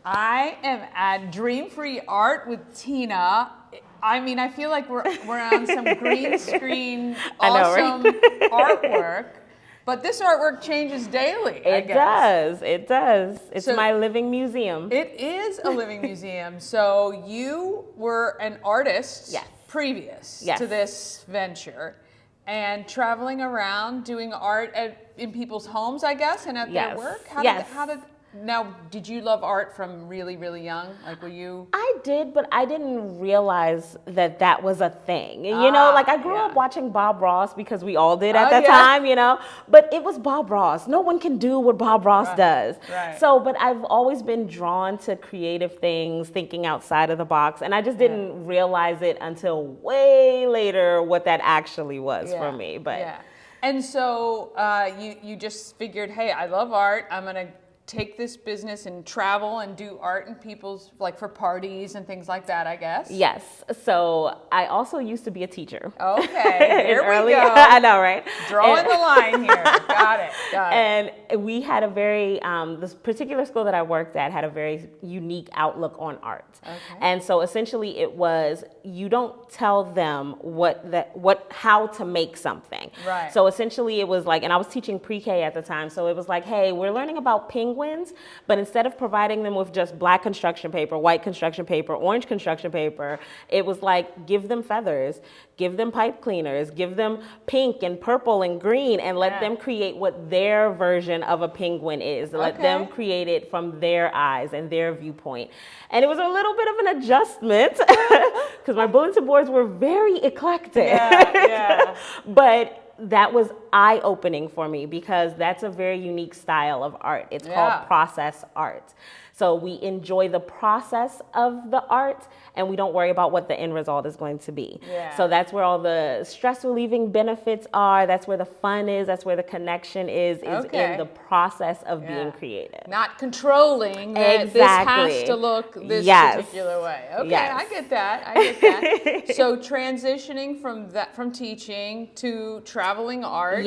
I am at Dream Free Art with Tina. I mean, I feel like we're on some green screen, awesome artwork. But this artwork changes daily, I guess. It does. It's my living museum. It is a living museum. So you were an artist previous to this venture and traveling around doing art in people's homes, I guess, and at their work? Now, did you love art from really, really young? Like, were you? I did, but I didn't realize that was a thing. You know, like I grew up watching Bob Ross because we all did at that time, you know, but it was Bob Ross. No one can do what Bob Ross does. Right. So, but I've always been drawn to creative things, thinking outside of the box, and I just didn't realize it until way later what that actually was for me. But and so you just figured, hey, I love art. I'm gonna take this business and travel and do art in people's, like for parties and things like that, I guess. Yes. So I also used to be a teacher. Okay, here we go. I know, right? Drawing the line here. Got it. And we had a very, this particular school that I worked at had a very unique outlook on art. Okay. And so essentially it was, you don't tell them how to make something. Right. So essentially it was like, and I was teaching pre-K at the time, so it was like, hey, we're learning about penguins, but instead of providing them with just black construction paper, white construction paper, orange construction paper, it was like, give them feathers, give them pipe cleaners, give them pink and purple and green, and let them create what their version of a penguin is. Let them create it from their eyes and their viewpoint. And it was a little bit of an adjustment because my bulletin boards were very eclectic. But that was eye-opening for me because that's a very unique style of art. It's called process art. So we enjoy the process of the art and we don't worry about what the end result is going to be. So that's where all the stress relieving benefits are. That's where the fun is. That's where the connection is in the process of being creative. Not controlling that this has to look this particular way. Okay, I get that. So transitioning from teaching to traveling art.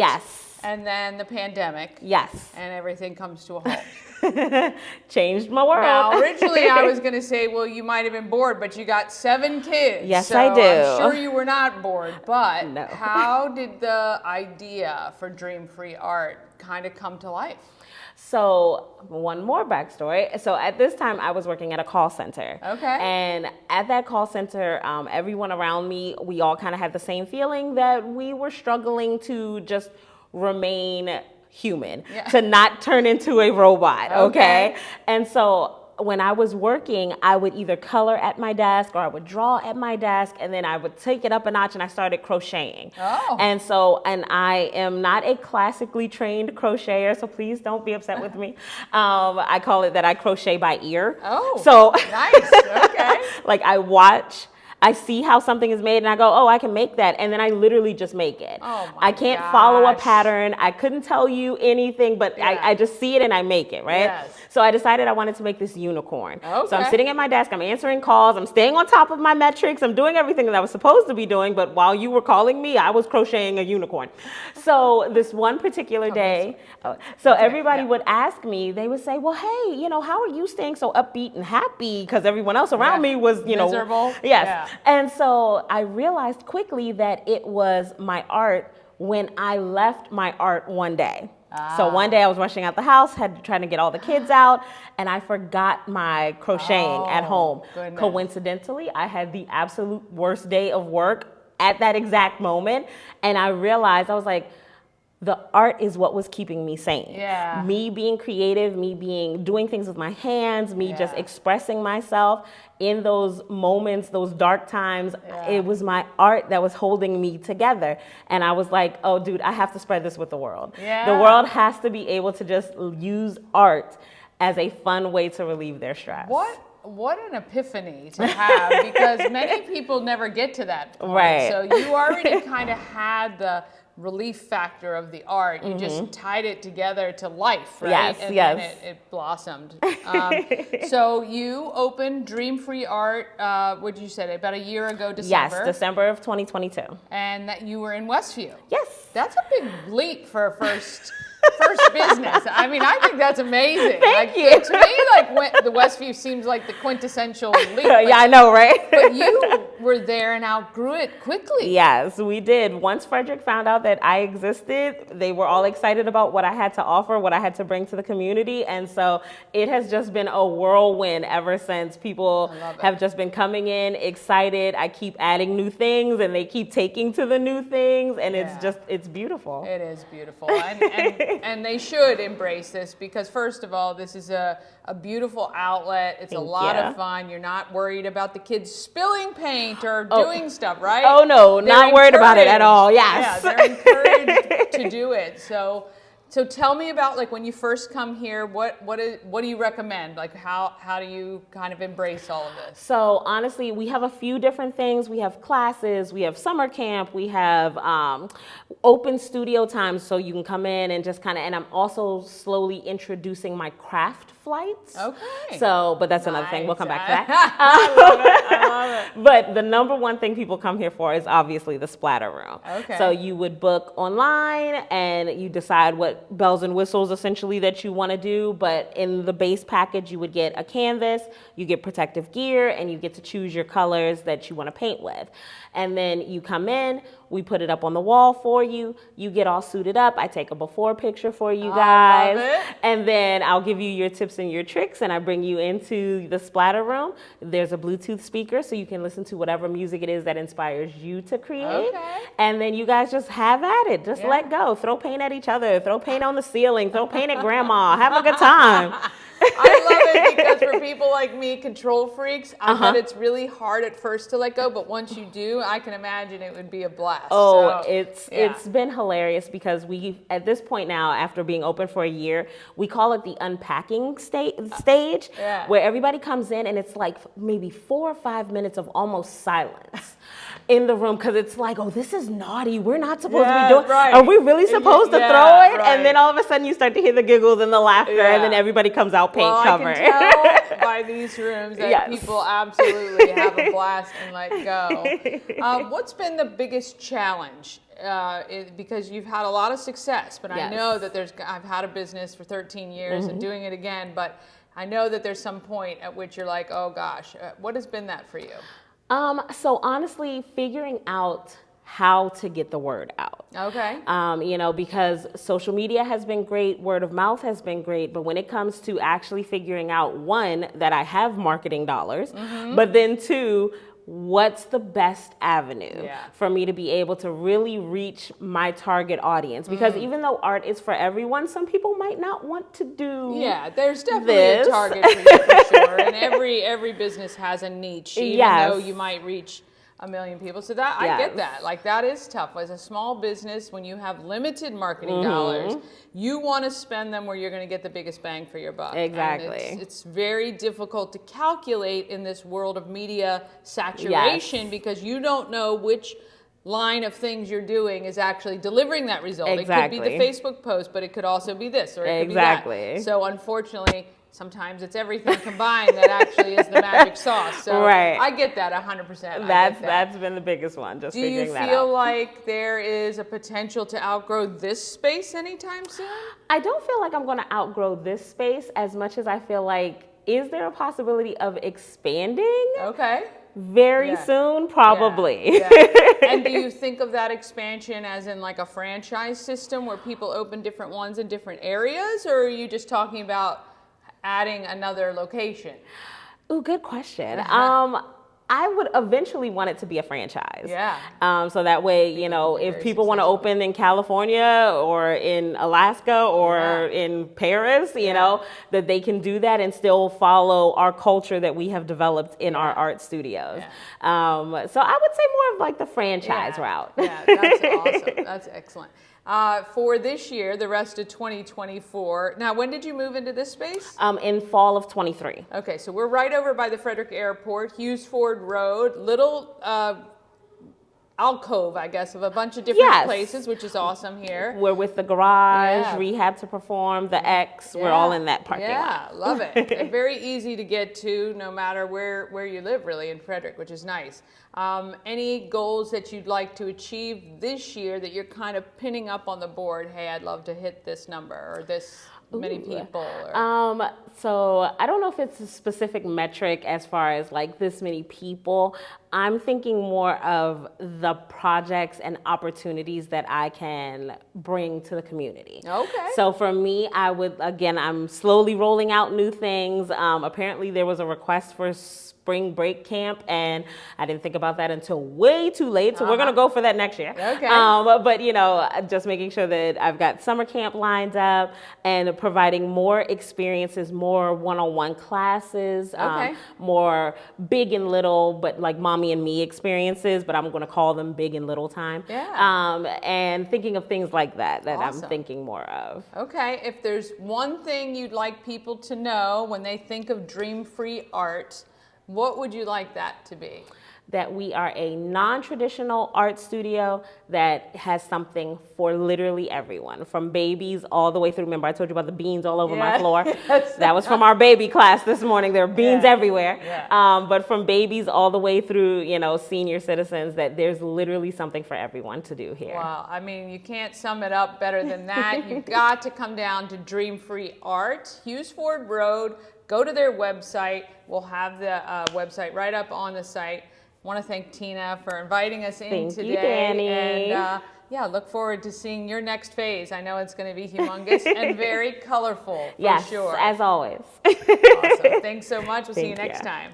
And then the pandemic. And everything comes to a halt. Changed my world. Now, originally I was going to say, well, you might have been bored, but you got 7 kids. Yes, so I do. I'm sure you were not bored, but how did the idea for Dream Free Art kind of come to life? So one more backstory. So at this time I was working at a call center. And at that call center, everyone around me, we all kind of had the same feeling that we were struggling to just remain human, to not turn into a robot, And so when I was working, I would either color at my desk or I would draw at my desk, and then I would take it up a notch and I started crocheting. And I am not a classically trained crocheter, so please don't be upset with me. I call it that I crochet by ear. So nice. Like I see how something is made and I go, oh, I can make that. And then I literally just make it. I can't follow a pattern. I couldn't tell you anything, but I just see it and I make it, right? So I decided I wanted to make this unicorn. So I'm sitting at my desk, I'm answering calls, I'm staying on top of my metrics, I'm doing everything that I was supposed to be doing, but while you were calling me, I was crocheting a unicorn. So this one particular day, everybody would ask me, they would say, well, hey, you know, how are you staying so upbeat and happy? Because everyone else around me was, you know, miserable. And so I realized quickly that it was my art when I left my art one day. So one day I was rushing out the house, trying to get all the kids out, and I forgot my crocheting at home. Coincidentally, I had the absolute worst day of work at that exact moment, and I realized, I was like, the art is what was keeping me sane. Me being creative, doing things with my hands, just expressing myself in those moments, those dark times. It was my art that was holding me together. And I was like, oh, dude, I have to spread this with the world. The world has to be able to just use art as a fun way to relieve their stress. What an epiphany to have, because many people never get to that point. So you already kind of had the relief factor of the art. You just tied it together to life, right? And then it blossomed. So you opened Dream Free Art, what did you say, about a year ago, December? Yes, December of 2022. And that you were in Westview. Yes. That's a big leap for a first first business. I mean, I think that's amazing. Thank you. To me, the Westview seems like the quintessential leap. Yeah, I know, right? But you were there and outgrew it quickly. Yes, we did. Once Frederick found out that I existed, they were all excited about what I had to offer, what I had to bring to the community. And so it has just been a whirlwind ever since. People have just been coming in excited. I keep adding new things and they keep taking to the new things. And it's beautiful. It is beautiful. And they should embrace this because, first of all, this is a beautiful outlet. It's a lot of fun. You're not worried about the kids spilling paint or doing stuff, right? Oh, no, not worried about it at all. Yes. Yeah, they're encouraged to do it. So tell me about, like, when you first come here, what do you recommend? Like, how do you kind of embrace all of this? So honestly, we have a few different things. We have classes, we have summer camp, we have open studio times, so you can come in and just kind of, and I'm also slowly introducing my craft flights. Okay. So, but that's another thing. We'll come back to that. I love it. But the number one thing people come here for is obviously the splatter room. Okay. So you would book online and you decide what bells and whistles essentially that you want to do. But in the base package, you would get a canvas, you get protective gear, and you get to choose your colors that you want to paint with. And then you come in, we put it up on the wall for you. You get all suited up. I take a before picture for you guys. I love it. And then I'll give you your tips and your tricks, and I bring you into the splatter room. There's a Bluetooth speaker, so you can listen to whatever music it is that inspires you to create. Okay. And then you guys just have at it. Just let go. Throw paint at each other. Throw paint on the ceiling. Throw paint at grandma. Have a good time. I love it because for people like me, control freaks, I bet it's really hard at first to let go, but once you do, I can imagine it would be a blast. Oh, it's been hilarious because we, at this point now, after being open for a year, we call it the unpacking stage, where everybody comes in and it's like maybe 4 or 5 minutes of almost silence in the room because it's like, oh, this is naughty. We're not supposed to be doing. Are we really supposed to throw it? And then all of a sudden you start to hear the giggles and the laughter, and then everybody comes out paint covered. I can tell by these rooms that people absolutely have a blast and let go. What's been the biggest challenge? Because you've had a lot of success, but I know that I've had a business for 13 years and doing it again, but I know that there's some point at which you're like, oh gosh, what has been that for you? So honestly, figuring out how to get the word out. Okay. Because social media has been great, word of mouth has been great, but when it comes to actually figuring out, one, that I have marketing dollars, but then two, what's the best avenue for me to be able to really reach my target audience? Because even though art is for everyone, some people might not want to do there's definitely a target for you for sure. And every business has a niche, even though you might reach 1 million people. So that I get that. Like, that is tough. As a small business, when you have limited marketing dollars, you want to spend them where you're going to get the biggest bang for your buck. Exactly. And it's very difficult to calculate in this world of media saturation because you don't know which line of things you're doing is actually delivering that result. Exactly. It could be the Facebook post, but it could also be this, or it could be that. So unfortunately, sometimes it's everything combined that actually is the magic sauce. So I get that 100%. That's been the biggest one, just figuring that out. Do you feel like there is a potential to outgrow this space anytime soon? I don't feel like I'm going to outgrow this space as much as I feel like, is there a possibility of expanding? Okay. Very soon, probably. And do you think of that expansion as in like a franchise system where people open different ones in different areas, or are you just talking about adding another location? Ooh, good question. I would eventually want it to be a franchise. So that way, if people want to open in California or in Alaska or in Paris, that they can do that and still follow our culture that we have developed in our art studios. So I would say more of like the franchise route. Yeah, that's awesome. That's excellent. For this year, the rest of 2024. Now, when did you move into this space? In fall of 23. Okay, so we're right over by the Frederick Airport, Hughes Ford Road, little alcove, I guess, of a bunch of different Yes. places, which is awesome here. We're with the garage, Yeah. rehab to perform, the X. We're all in that parking lot. Yeah, love it. And very easy to get to, no matter where you live, really, in Frederick, which is nice. Any goals that you'd like to achieve this year that you're kind of pinning up on the board? Hey, I'd love to hit this number or this many people. Or... So I don't know if it's a specific metric as far as like this many people. I'm thinking more of the projects and opportunities that I can bring to the community. Okay. So for me, I'm slowly rolling out new things. Apparently there was a request for spring break camp, and I didn't think about that until way too late. So we're gonna go for that next year. Okay. But just making sure that I've got summer camp lined up and providing more experiences, more one-on-one classes, more big and little, but like mommy and me experiences, but I'm gonna call them big and little time. Yeah. And thinking of things like that Awesome. I'm thinking more of. Okay, if there's one thing you'd like people to know when they think of Dream-Free Art, what would you like that to be? That we are a non-traditional art studio that has something for literally everyone, from babies all the way through. Remember, I told you about the beans all over my floor? Yes. That was from our baby class this morning. There are beans everywhere. Yeah. But from babies all the way through, senior citizens, that there's literally something for everyone to do here. Wow, I mean, you can't sum it up better than that. You've got to come down to Dream-Free Art, Hughes Ford Road. Go to their website. We'll have the website right up on the site. I want to thank Tina for inviting us in today. Thank you, Danny. And look forward to seeing your next phase. I know it's going to be humongous and very colorful, for yes, sure. as always. Awesome. Thanks so much. We'll see you next time.